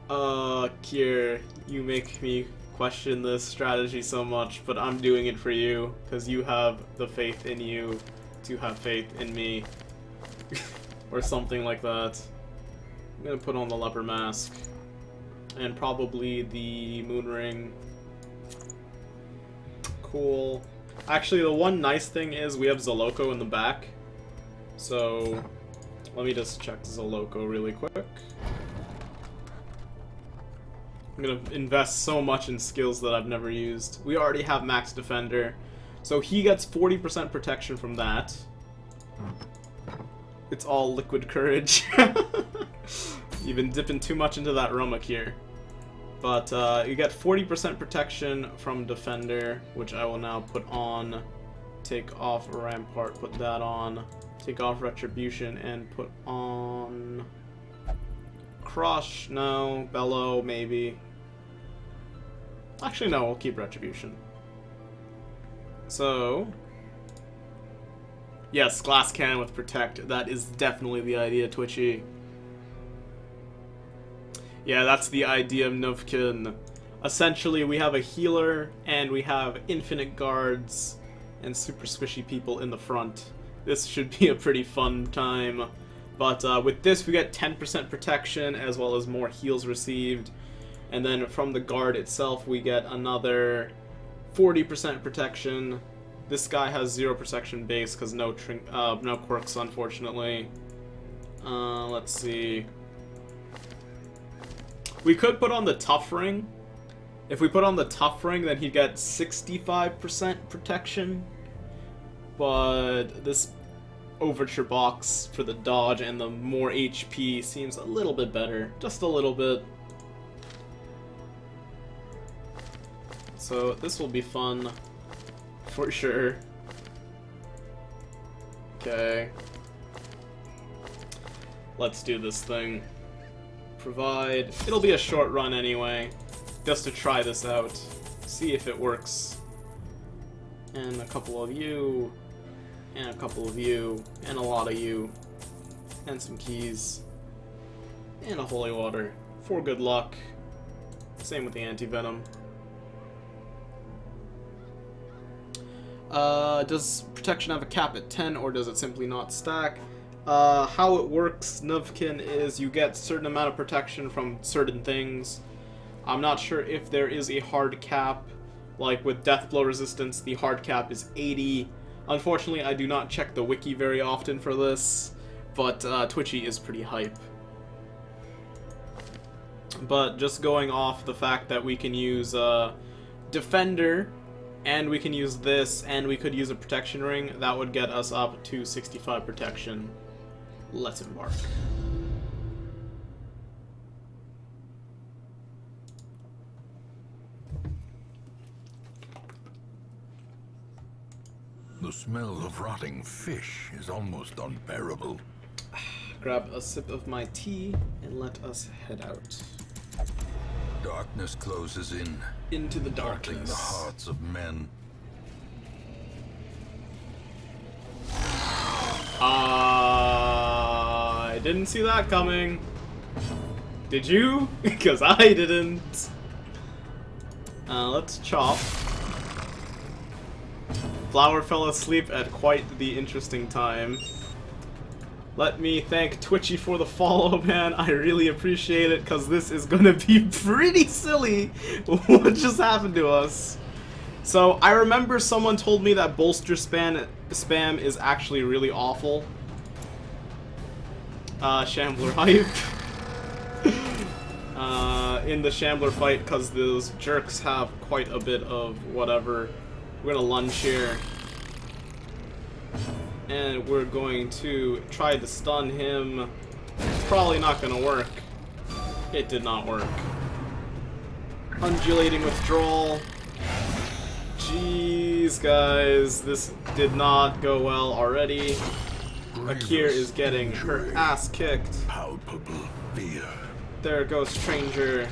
Kier, you make me question this strategy so much, but I'm doing it for you, because you have the faith in you to have faith in me. Or something like that. I'm gonna put on the Leper Mask. And probably the Moon Ring. Cool. Actually, the one nice thing is we have Zoloco in the back. So, let me just check Zoloco really quick. I'm gonna invest so much in skills that I've never used. We already have Max Defender, so he gets 40% protection from that. It's all Liquid Courage. You've been dipping too much into that Romak here. But you get 40% protection from Defender, which I will now put on. Take off Rampart, put that on. Take off Retribution and put on... Crush, no. Bellow, maybe. Actually, no, we'll keep Retribution. So... yes, Glass Cannon with Protect. That is definitely the idea, Twitchy. Yeah, that's the idea of Nufkin. Essentially, we have a healer, and we have infinite guards, and super squishy people in the front. This should be a pretty fun time. But with this, we get 10% protection, as well as more heals received. And then from the guard itself, we get another 40% protection. This guy has 0 protection base, because no quirks, unfortunately. Let's see. We could put on the tough ring. If we put on the tough ring, then he'd get 65% protection. But this overture box for the dodge and the more HP seems a little bit better. Just a little bit. So this will be fun. For sure. Okay. Let's do this thing. Provide. It'll be a short run anyway. Just to try this out. See if it works. And a couple of you. And a couple of you. And a lot of you. And some keys. And a holy water. For good luck. Same with the anti-venom. Does protection have a cap at 10, or does it simply not stack? How it works, Nuvkin, is you get a certain amount of protection from certain things. I'm not sure if there is a hard cap. Like with Deathblow resistance, the hard cap is 80. Unfortunately, I do not check the wiki very often for this, but Twitchy is pretty hype. But just going off the fact that we can use Defender, and we can use this, and we could use a protection ring, that would get us up to 65 protection. Let's embark. The smell of rotting fish is almost unbearable. Grab a sip of my tea, and let us head out. Darkness closes in. Into the Haunting darkness. the hearts of men. I didn't see that coming. Did you? Because I didn't. Let's chop. Flower fell asleep at quite the interesting time. Let me thank Twitchy for the follow, man. I really appreciate it, because this is going to be pretty silly what just happened to us. So, I remember someone told me that bolster spam is actually really awful. Shambler hype. In the Shambler fight, because those jerks have quite a bit of whatever. We're going to lunge here. And we're going to try to stun him. It's probably not going to work. It did not work. Undulating withdrawal. Jeez, guys. This did not go well already. Akir is getting her ass kicked. Palpable fear. There goes Stranger.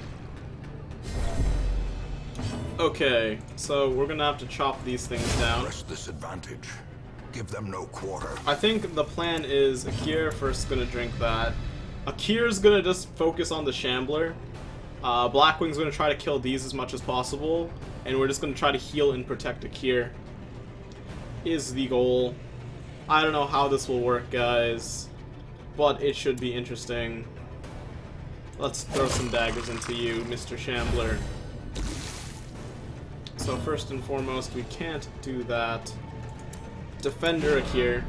Okay, so we're going to have to chop these things down. Press this advantage. Give them no quarter. I think the plan is Akir first gonna drink that. Akir's gonna just focus on the Shambler. Blackwing's gonna try to kill these as much as possible. And we're just gonna try to heal and protect Akir. Is the goal. I don't know how this will work, guys. But it should be interesting. Let's throw some daggers into you, Mr. Shambler. So first and foremost, we can't do that. Defender Akir.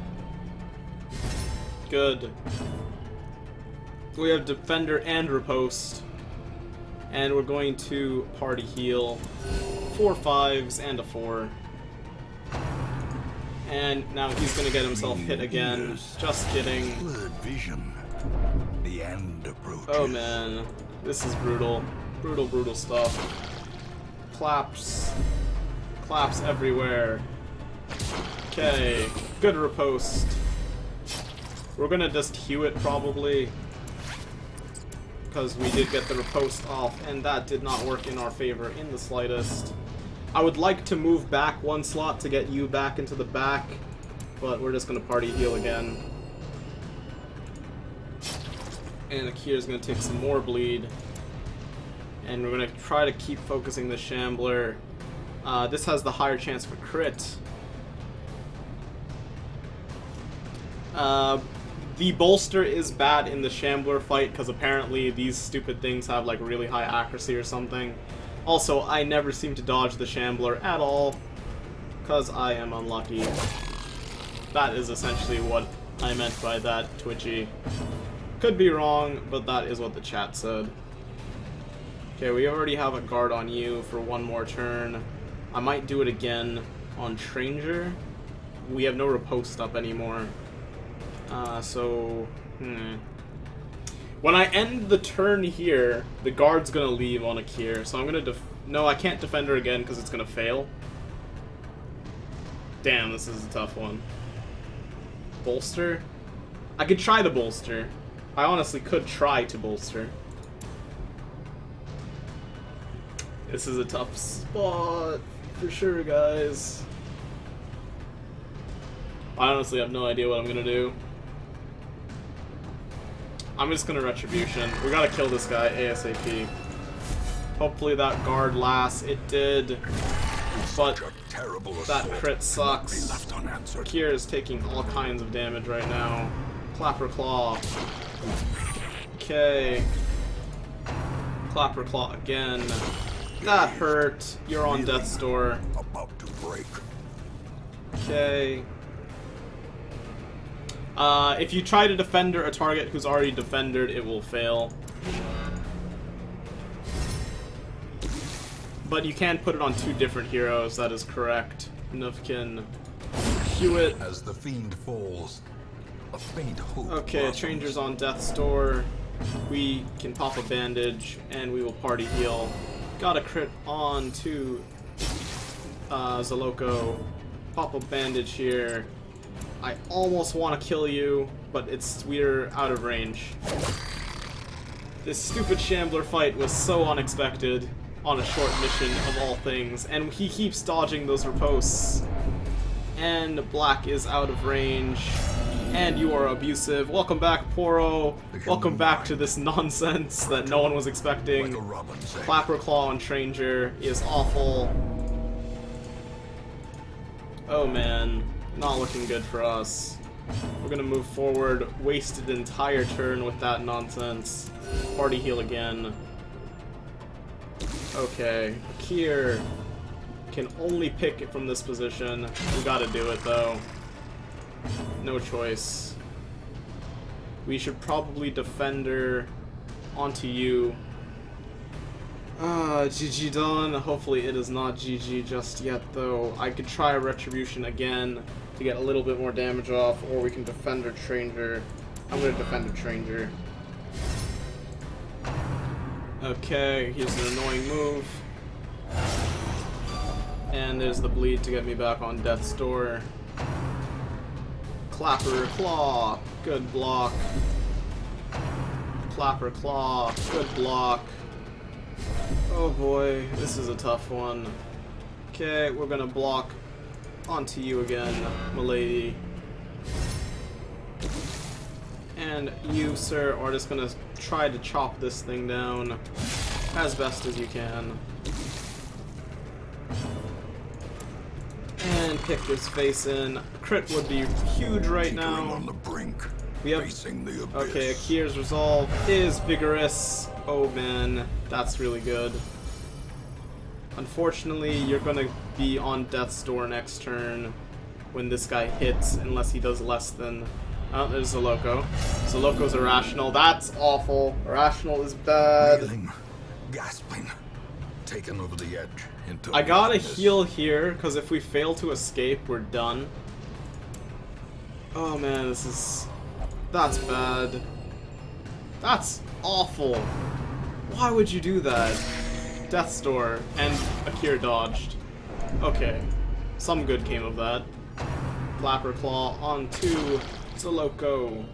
Good. We have Defender and Riposte. And we're going to party heal. 4 5s and a 4. And now he's gonna get himself hit again. Just kidding. Blurred vision. The end approaches. Oh man. This is brutal. Brutal, brutal stuff. Claps. Claps everywhere. Okay, good riposte. We're gonna just hew it probably, because we did get the riposte off, and that did not work in our favor in the slightest. I would like to move back 1 slot to get you back into the back, but we're just gonna party heal again. And Akira's gonna take some more bleed. And we're gonna try to keep focusing the Shambler. This has the higher chance for crit. The bolster is bad in the Shambler fight because apparently these stupid things have like really high accuracy or something. Also, I never seem to dodge the Shambler at all because I am unlucky. That is essentially what I meant by that, Twitchy. Could be wrong, but that is what the chat said. Okay, we already have a guard on you for one more turn. I might do it again on Stranger. We have no riposte up anymore. When I end the turn here, the guard's gonna leave on a Kier, so I'm gonna no, I can't defend her again because it's gonna fail. Damn, this is a tough one. Bolster? I could try the bolster. I honestly could try to bolster. This is a tough spot, for sure, guys. I honestly have no idea what I'm gonna do. I'm just gonna Retribution. We gotta kill this guy ASAP. Hopefully that guard lasts. It did. But that crit sucks. Kier is taking all kinds of damage right now. Clapper Claw. Okay. Clapper Claw again. That hurt. You're on Death's Door. About to break. Okay. If you try to defender a target who's already defendered, it will fail. But you can put it on two different heroes, that is correct. Nufkin. Hewitt. As the fiend falls, a faint hope. Okay, Stranger's on Death's Door. We can pop a bandage, and we will party heal. Got a crit on to Zaloko. Pop a bandage here. I almost want to kill you, but we're out of range. This stupid Shambler fight was so unexpected on a short mission of all things, and he keeps dodging those riposts. And Black is out of range, and you are abusive. Welcome back, Poro. Welcome back to this nonsense that no one was expecting. Clapper Claw on Stranger is awful. Oh man. Not looking good for us. We're gonna move forward, wasted an entire turn with that nonsense. Party heal again. Okay, Kier can only pick it from this position. We gotta do it though. No choice. We should probably defender onto you. GG done. Hopefully it is not GG just yet though. I could try a Retribution again to get a little bit more damage off, or we can defend a Stranger. I'm gonna defend a Stranger. Okay, here's an annoying move. And there's the bleed to get me back on Death's Door. Clapper Claw, good block. Clapper Claw, good block. Oh boy, this is a tough one. Okay, we're gonna block onto you again, milady. And you, sir, are just gonna try to chop this thing down as best as you can. And kick his face in. Crit would be huge right now. On the brink, we have okay, Kier's resolve is vigorous. Oh man, that's really good. Unfortunately, you're gonna be on Death's Door next turn when this guy hits, unless he does less than. Oh, there's Zaloko. Zaloko's irrational. That's awful. Irrational is bad. Reeling, gasping, taken over the edge. Into I gotta heal here, because if we fail to escape, we're done. Oh man, this is. That's bad. That's awful. Why would you do that? Death's Door, and Akir dodged. Okay, some good came of that. Clapper Claw onto Zaloko.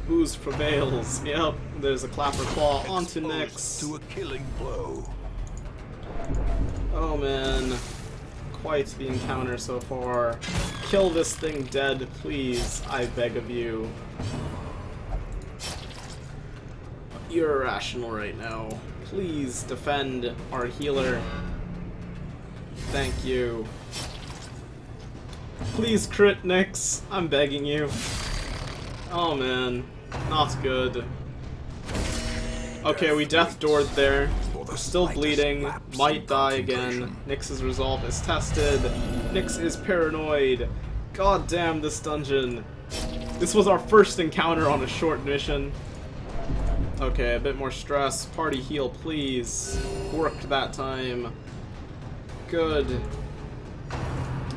Whose prevails? Yep, there's a Clapper Claw onto Nyx. To a killing blow. Oh man, quite the encounter so far. Kill this thing dead, please, I beg of you. You're irrational right now. Please defend our healer. Thank you. Please crit Nyx. I'm begging you. Oh man, not good. Okay, we death doored there. We're still bleeding. Might die again. Nyx's resolve is tested. Nyx is paranoid. God damn this dungeon. This was our first encounter on a short mission. Okay, a bit more stress. Party heal, please. Worked that time. Good.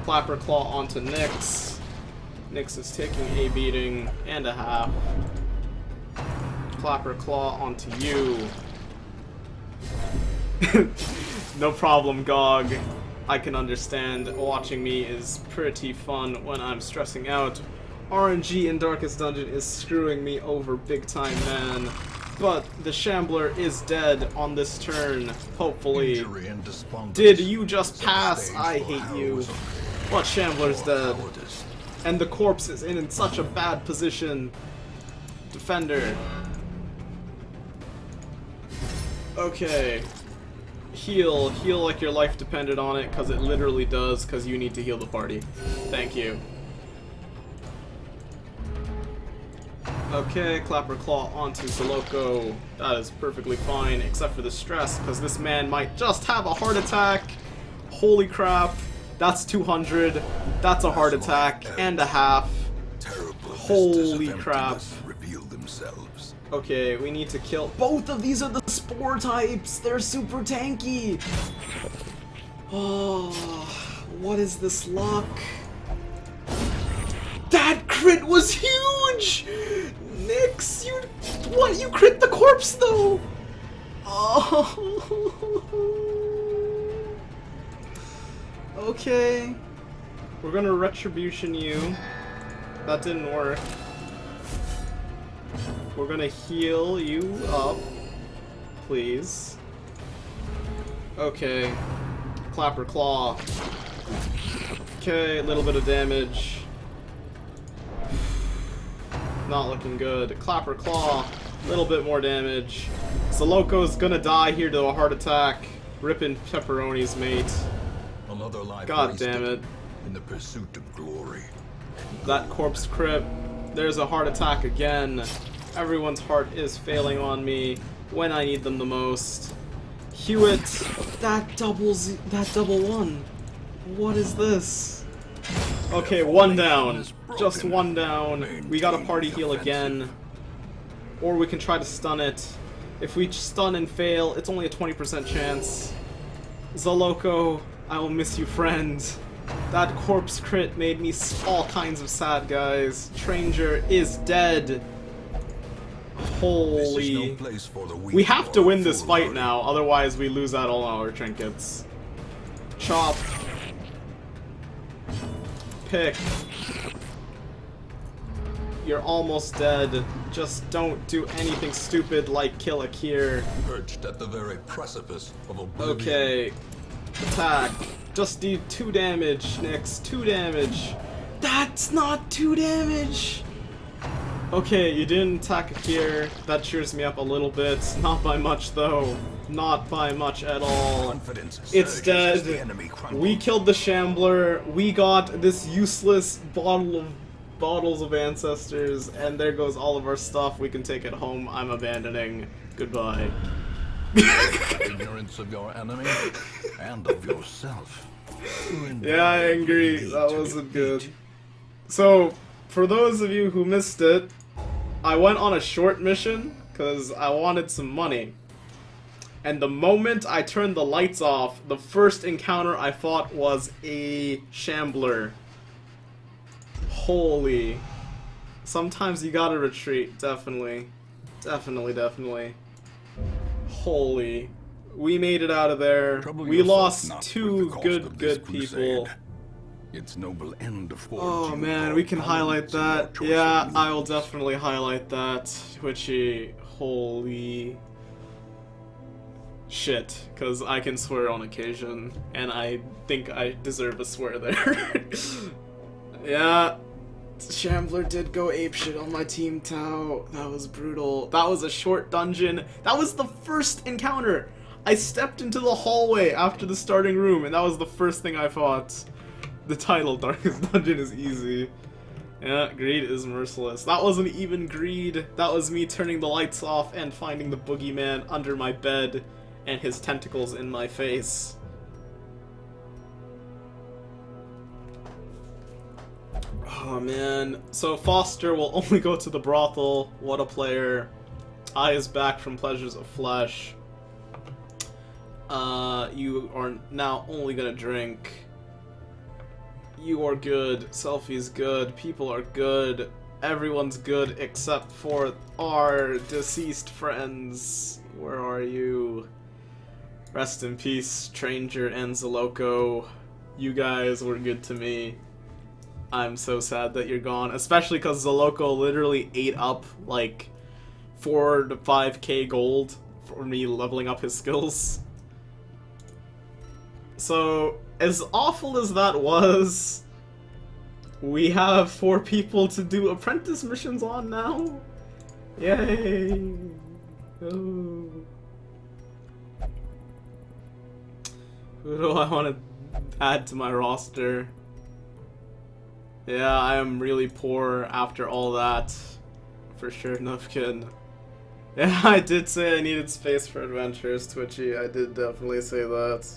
Clapper Claw onto Nyx. Nyx is taking a beating and a half. Clapper Claw onto you. No problem, Gog. I can understand. Watching me is pretty fun when I'm stressing out. RNG in Darkest Dungeon is screwing me over big time, man. But the Shambler is dead on this turn, hopefully. Did you just pass? I hate you. But Shambler's dead. And the corpse is in such a bad position. Defender. Okay. Heal. Heal like your life depended on it, because it literally does, because you need to heal the party. Thank you. Okay, Clapper Claw onto Zoloko. That is perfectly fine, except for the stress, because this man might just have a heart attack. Holy crap. That's 200. That's a heart attack and a half. Holy crap. Okay, we need to kill. Both of these are the spore types. They're super tanky. Oh, what is this luck? That crit was huge! Nyx, you... What? You crit the corpse, though? Oh. Okay. We're gonna Retribution you. That didn't work. We're gonna heal you up. Please. Okay. Clapper Claw. Okay, a little bit of damage. Not looking good. Clapper Claw, a little bit more damage. Zoloko's gonna die here to a heart attack. Rippin' Pepperoni's mate. Another life God damn it. In the pursuit of glory. That corpse crip. There's a heart attack again. Everyone's heart is failing on me when I need them the most. Hewitt, that double one. What is this? Okay, one down. Just one down. We gotta party heal again. Or we can try to stun it. If we stun and fail, it's only a 20% chance. Zoloko, I will miss you, friend. That corpse crit made me all kinds of sad, guys. Tranger is dead. Holy... We have to win this fight now, otherwise we lose out all our trinkets. Chop. Pick. You're almost dead. Just don't do anything stupid like kill Akir. Perched at the very precipice of oblivion. Okay. Attack. Just do 2 damage, Nyx. 2 damage. That's not 2 damage! Okay, you didn't attack Akir. That cheers me up a little bit. Not by much, though. Not by much at all. It's dead. We killed the Shambler. We got this useless bottles of ancestors, and there goes all of our stuff. We can take it home. I'm abandoning. Goodbye. Ignorance of your enemy and of yourself. Yeah, I agree. That wasn't good. So, for those of you who missed it, I went on a short mission because I wanted some money. And the moment I turned the lights off, the first encounter I fought was a Shambler. Holy. Sometimes you gotta retreat, definitely. Definitely. Holy. We made it out of there. We lost 2 good people. Its noble end Oh man, we can highlight that. Yeah, I will definitely highlight that. Twitchy. Holy shit. Because I can swear on occasion, and I think I deserve a swear there. Yeah. Shambler did go apeshit on my team Tau. That was brutal. That was a short dungeon. That was the first encounter. I stepped into the hallway after the starting room, and that was the first thing I fought. The title, Darkest Dungeon, is easy. Yeah, greed is merciless. That wasn't even greed. That was me turning the lights off and finding the boogeyman under my bed and his tentacles in my face. Oh man. So Foster will only go to the brothel. What a player. I is back from Pleasures of Flesh. You are now only gonna drink. You are good. Selfie's good. People are good. Everyone's good except for our deceased friends. Where are you? Rest in peace, Stranger and Zoloco. You guys were good to me. I'm so sad that you're gone, especially because Zoloco literally ate up like 4 to 5k gold for me leveling up his skills. So, as awful as that was, we have 4 people to do apprentice missions on now. Yay! Oh. Who do I want to add to my roster? Yeah, I am really poor after all that. For sure, Nufkin. Yeah, I did say I needed space for adventures, Twitchy. I did definitely say that.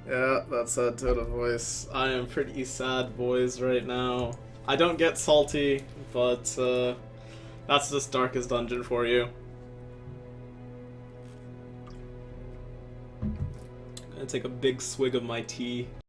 Yeah, that's sad tone of voice. I am pretty sad, boys, right now. I don't get salty, but that's just Darkest Dungeon for you. I'm gonna take a big swig of my tea.